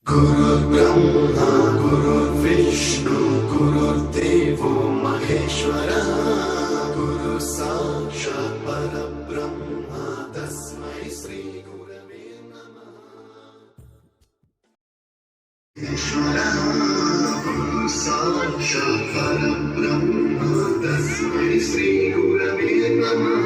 गुरुर्ब्रह्मा गुरुर्विष्णु गुरुर्देवो महेश्वरः गुरु साक्षात् परब्रह्म तस्मै श्री गुरवे नमः। ईश्वरः गुरु साक्षात् परब्रह्म तस्मै श्री गुरवे नमः।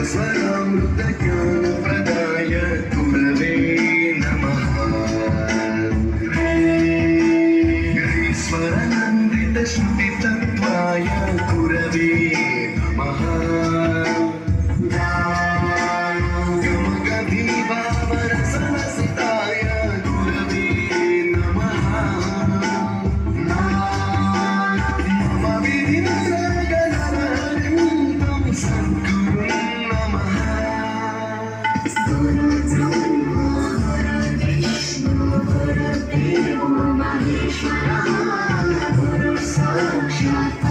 स्वरामृतज्ञानप्रदाय गुरवे नमः। ईश्वरानन्दितश्रुतितत्त्वाय गुरवे नमः। गमगभीवामरसरसिताय गुरवे नमः। मम विधिन्द्रगणनादिं सद्गुरुं नमः। गुरुर्ब्रह्मा गुरुर्विष्णु गुरुर्देवो महेश्वरः गुरु साक्षात्